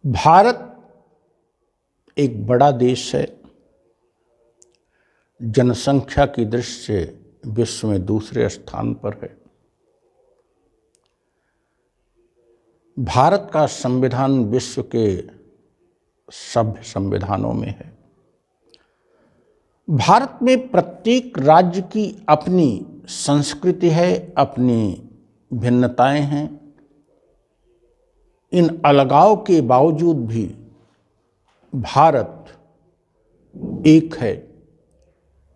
भारत एक बड़ा देश है। जनसंख्या की दृष्टि से विश्व में दूसरे स्थान पर है। भारत का संविधान विश्व के सभ्य संविधानों में है। भारत में प्रत्येक राज्य की अपनी संस्कृति है, अपनी भिन्नताएं हैं। इन अलगाव के बावजूद भी भारत एक है।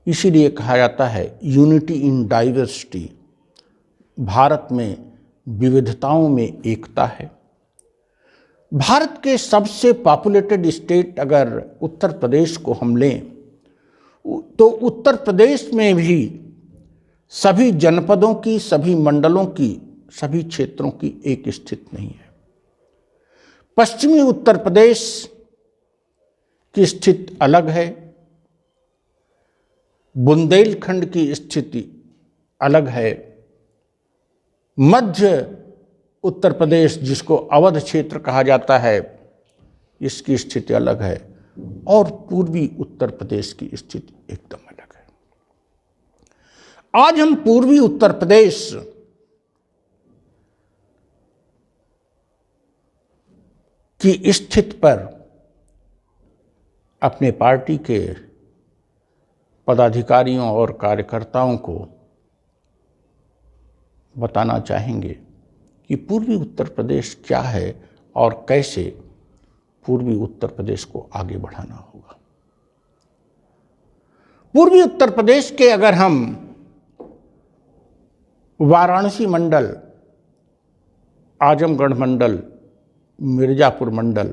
इसीलिए कहा जाता है यूनिटी इन डाइवर्सिटी। भारत में विविधताओं में एकता है। भारत के सबसे पॉपुलेटेड स्टेट अगर उत्तर प्रदेश को हम लें तो उत्तर प्रदेश में भी सभी जनपदों की, सभी मंडलों की, सभी क्षेत्रों की एक स्थिति नहीं है। पश्चिमी उत्तर प्रदेश की स्थिति अलग है, बुंदेलखंड की स्थिति अलग है, मध्य उत्तर प्रदेश जिसको अवध क्षेत्र कहा जाता है इसकी स्थिति अलग है, और पूर्वी उत्तर प्रदेश की स्थिति एकदम अलग है। आज हम पूर्वी उत्तर प्रदेश की स्थिति पर अपने पार्टी के पदाधिकारियों और कार्यकर्ताओं को बताना चाहेंगे कि पूर्वी उत्तर प्रदेश क्या है और कैसे पूर्वी उत्तर प्रदेश को आगे बढ़ाना होगा। पूर्वी उत्तर प्रदेश के अगर हम वाराणसी मंडल, आजमगढ़ मंडल, मिर्जापुर मंडल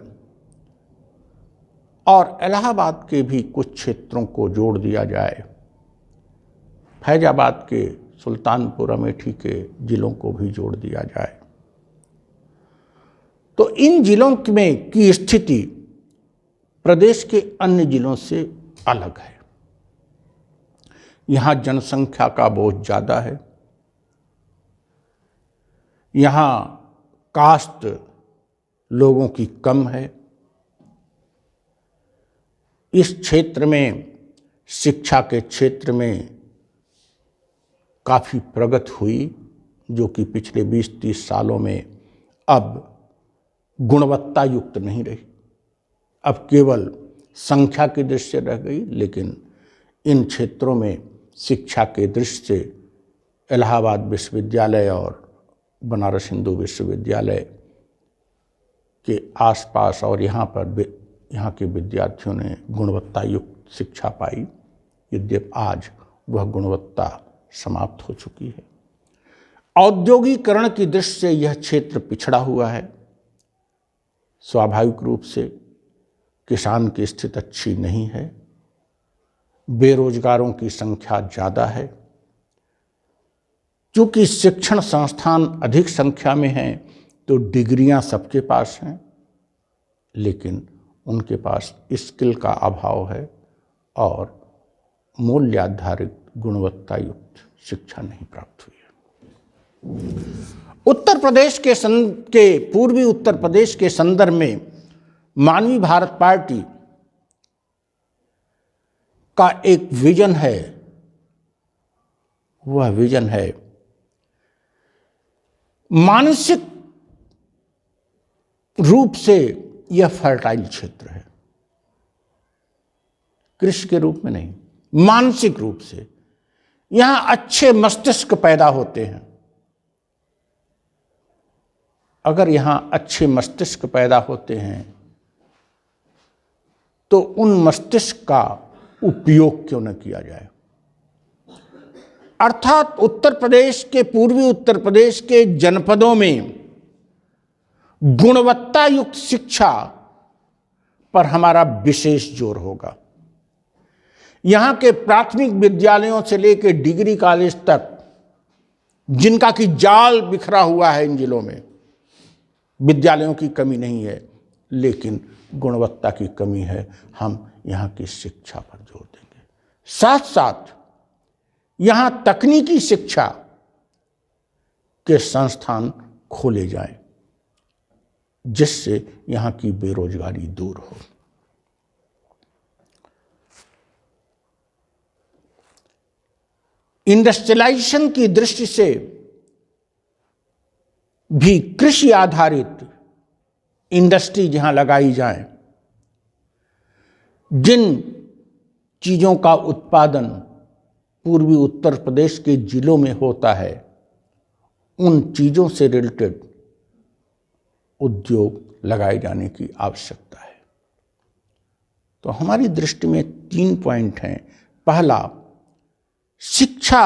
और इलाहाबाद के भी कुछ क्षेत्रों को जोड़ दिया जाए, फैजाबाद के, सुल्तानपुर, अमेठी के जिलों को भी जोड़ दिया जाए, तो इन जिलों में की स्थिति प्रदेश के अन्य जिलों से अलग है। यहाँ जनसंख्या का बोझ ज़्यादा है। यहाँ कास्ट लोगों की कम है। इस क्षेत्र में शिक्षा के क्षेत्र में काफ़ी प्रगति हुई, जो कि पिछले 20-30 सालों में अब गुणवत्ता युक्त नहीं रही, अब केवल संख्या की दृष्टि से रह गई। लेकिन इन क्षेत्रों में शिक्षा के दृष्टि से इलाहाबाद विश्वविद्यालय और बनारस हिंदू विश्वविद्यालय के आसपास और यहाँ के विद्यार्थियों ने गुणवत्ता युक्त शिक्षा पाई। यद्यपि आज वह गुणवत्ता समाप्त हो चुकी है। औद्योगिकरण की दृष्टि से यह क्षेत्र पिछड़ा हुआ है। स्वाभाविक रूप से किसान की स्थिति अच्छी नहीं है। बेरोजगारों की संख्या ज़्यादा है। चूँकि शिक्षण संस्थान अधिक संख्या में हैं तो डिग्रियां सबके पास हैं, लेकिन उनके पास स्किल का अभाव है और मूल्याधारित गुणवत्ता युक्त शिक्षा नहीं प्राप्त हुई है। उत्तर प्रदेश के पूर्वी उत्तर प्रदेश के संदर्भ में मानवीय भारत पार्टी का एक विजन है। वह विजन है मानसिक रूप से यह फर्टाइल क्षेत्र है, कृषि के रूप में नहीं, मानसिक रूप से यहां अच्छे मस्तिष्क पैदा होते हैं। अगर यहां अच्छे मस्तिष्क पैदा होते हैं तो उन मस्तिष्क का उपयोग क्यों न किया जाए। अर्थात उत्तर प्रदेश के, पूर्वी उत्तर प्रदेश के जनपदों में गुणवत्ता युक्त शिक्षा पर हमारा विशेष जोर होगा। यहाँ के प्राथमिक विद्यालयों से लेकर डिग्री कॉलेज तक, जिनका कि जाल बिखरा हुआ है, इन जिलों में विद्यालयों की कमी नहीं है, लेकिन गुणवत्ता की कमी है। हम यहाँ की शिक्षा पर जोर देंगे। साथ साथ यहाँ तकनीकी शिक्षा के संस्थान खोले जाएं, जिससे यहाँ की बेरोजगारी दूर हो। इंडस्ट्रियलाइजेशन की दृष्टि से भी कृषि आधारित इंडस्ट्री जहां लगाई जाए, जिन चीजों का उत्पादन पूर्वी उत्तर प्रदेश के जिलों में होता है, उन चीजों से रिलेटेड उद्योग लगाए जाने की आवश्यकता है। तो हमारी दृष्टि में 3 पॉइंट हैं। पहला, शिक्षा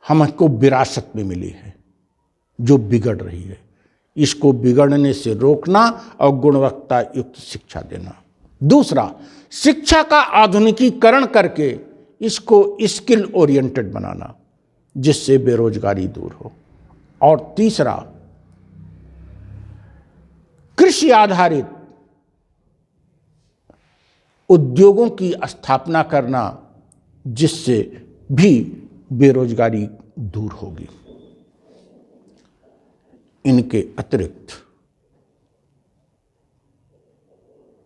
हमको विरासत में मिली है जो बिगड़ रही है, इसको बिगड़ने से रोकना और गुणवत्ता युक्त शिक्षा देना। दूसरा, शिक्षा का आधुनिकीकरण करके इसको स्किल ओरिएंटेड बनाना जिससे बेरोजगारी दूर हो। और तीसरा, कृषि आधारित उद्योगों की स्थापना करना जिससे भी बेरोजगारी दूर होगी। इनके अतिरिक्त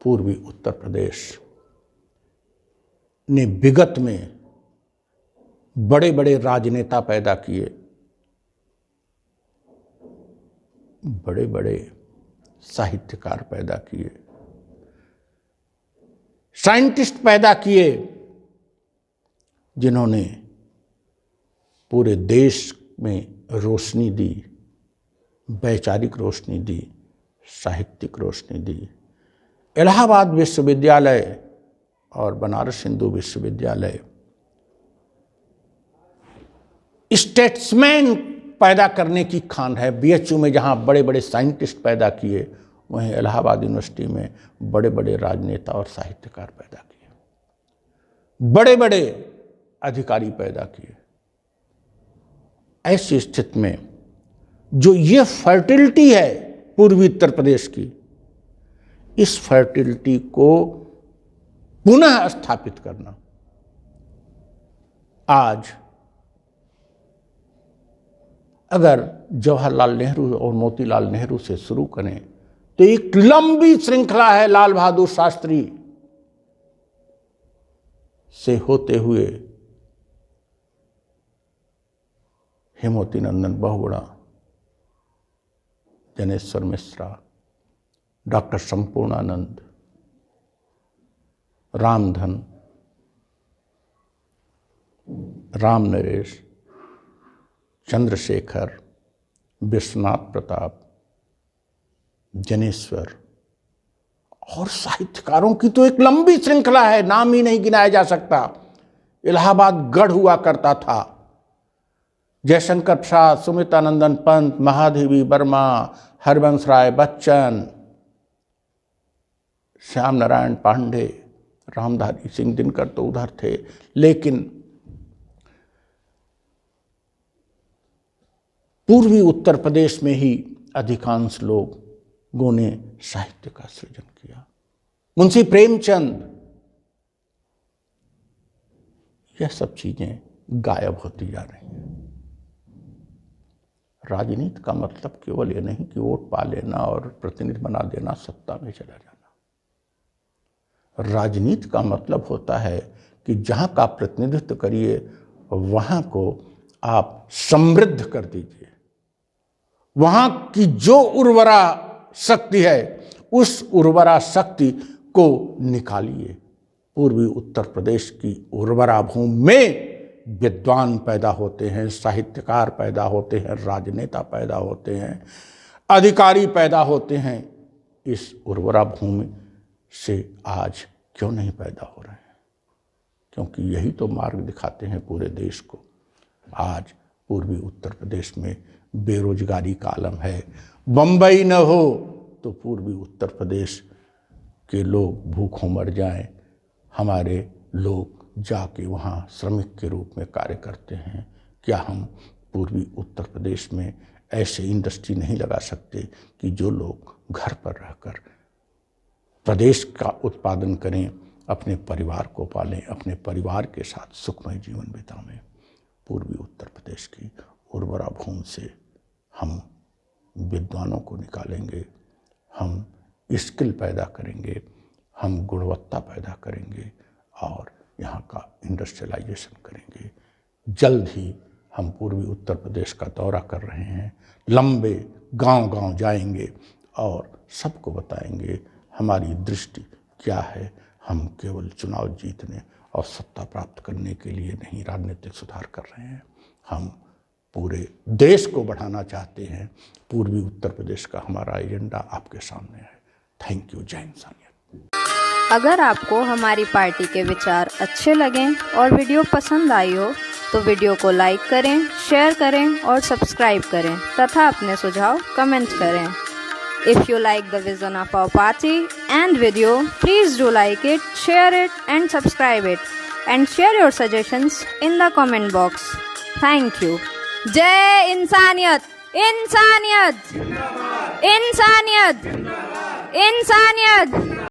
पूर्वी उत्तर प्रदेश ने विगत में बड़े बड़े राजनेता पैदा किए, बड़े बड़े साहित्यकार पैदा किए, साइंटिस्ट पैदा किए, जिन्होंने पूरे देश में रोशनी दी, वैचारिक रोशनी दी, साहित्यिक रोशनी दी। इलाहाबाद विश्वविद्यालय और बनारस हिंदू विश्वविद्यालय स्टेट्समैन पैदा करने की खान है। बीएचयू में जहां बड़े बड़े साइंटिस्ट पैदा किए, वहीं इलाहाबाद यूनिवर्सिटी में बड़े बड़े राजनेता और साहित्यकार पैदा किए, बड़े बड़े अधिकारी पैदा किए। ऐसी स्थिति में जो ये फर्टिलिटी है पूर्वी उत्तर प्रदेश की, इस फर्टिलिटी को पुनः स्थापित करना आज अगर जवाहरलाल नेहरू और मोतीलाल नेहरू से शुरू करें तो एक लंबी श्रृंखला है। लाल बहादुर शास्त्री से होते हुए हेमवती नंदन बहुगुणा, जनेश्वर मिश्रा, डॉक्टर संपूर्णानंद, रामधन, राम नरेश, चंद्रशेखर, विश्वनाथ प्रताप, जनेश्वर और साहित्यकारों की तो एक लंबी श्रृंखला है, नाम ही नहीं गिनाया जा सकता। इलाहाबाद गढ़ हुआ करता था। जयशंकर प्रसाद, सुमित्रानंदन पंत, महादेवी वर्मा, हरवंश राय बच्चन, श्याम नारायण पांडे, रामधारी सिंह दिनकर तो उधर थे, लेकिन पूर्वी उत्तर प्रदेश में ही अधिकांश लोगों ने साहित्य का सृजन किया। मुंशी प्रेमचंद, यह सब चीजें गायब होती जा रही हैं। राजनीति का मतलब केवल ये नहीं कि वोट पा लेना और प्रतिनिधि बना देना, सत्ता में चला जाना। राजनीति का मतलब होता है कि जहां का प्रतिनिधित्व करिए वहां को आप समृद्ध कर दीजिए, वहां की जो उर्वरा शक्ति है उस उर्वरा शक्ति को निकालिए। पूर्वी उत्तर प्रदेश की उर्वरा भूमि में विद्वान पैदा होते हैं, साहित्यकार पैदा होते हैं, राजनेता पैदा होते हैं, अधिकारी पैदा होते हैं। इस उर्वरा भूमि से आज क्यों नहीं पैदा हो रहे हैं? क्योंकि यही तो मार्ग दिखाते हैं पूरे देश को। आज पूर्वी उत्तर प्रदेश में बेरोजगारी का आलम है। बंबई न हो तो पूर्वी उत्तर प्रदेश के लोग भूखों मर जाएं। हमारे लोग जाके वहाँ श्रमिक के रूप में कार्य करते हैं। क्या हम पूर्वी उत्तर प्रदेश में ऐसे इंडस्ट्री नहीं लगा सकते कि जो लोग घर पर रहकर प्रदेश का उत्पादन करें, अपने परिवार को पालें, अपने परिवार के साथ सुखमय जीवन बिताएं? पूर्वी उत्तर प्रदेश की उर्वरा भूमि से हम विद्वानों को निकालेंगे, हम स्किल पैदा करेंगे, हम गुणवत्ता पैदा करेंगे और यहाँ का इंडस्ट्रियलाइजेशन करेंगे। जल्द ही हम पूर्वी उत्तर प्रदेश का दौरा कर रहे हैं, लंबे गांव-गांव जाएंगे और सबको बताएंगे हमारी दृष्टि क्या है। हम केवल चुनाव जीतने और सत्ता प्राप्त करने के लिए नहीं राजनीतिक सुधार कर रहे हैं, हम पूरे देश को बढ़ाना चाहते हैं। पूर्वी उत्तर प्रदेश का हमारा एजेंडा आपके सामने है। Thank you. जय इंसानियत। अगर आपको हमारी पार्टी के विचार अच्छे लगें और वीडियो पसंद आई हो तो वीडियो को लाइक करें, शेयर करें और सब्सक्राइब करें तथा अपने सुझाव कमेंट करें। If you like the vision of our party and video, please do like it, share it and subscribe it and share your suggestions in the comment box. Thank you. जय इंसानियत, इंसानियत, इंसानियत, इंसानियत।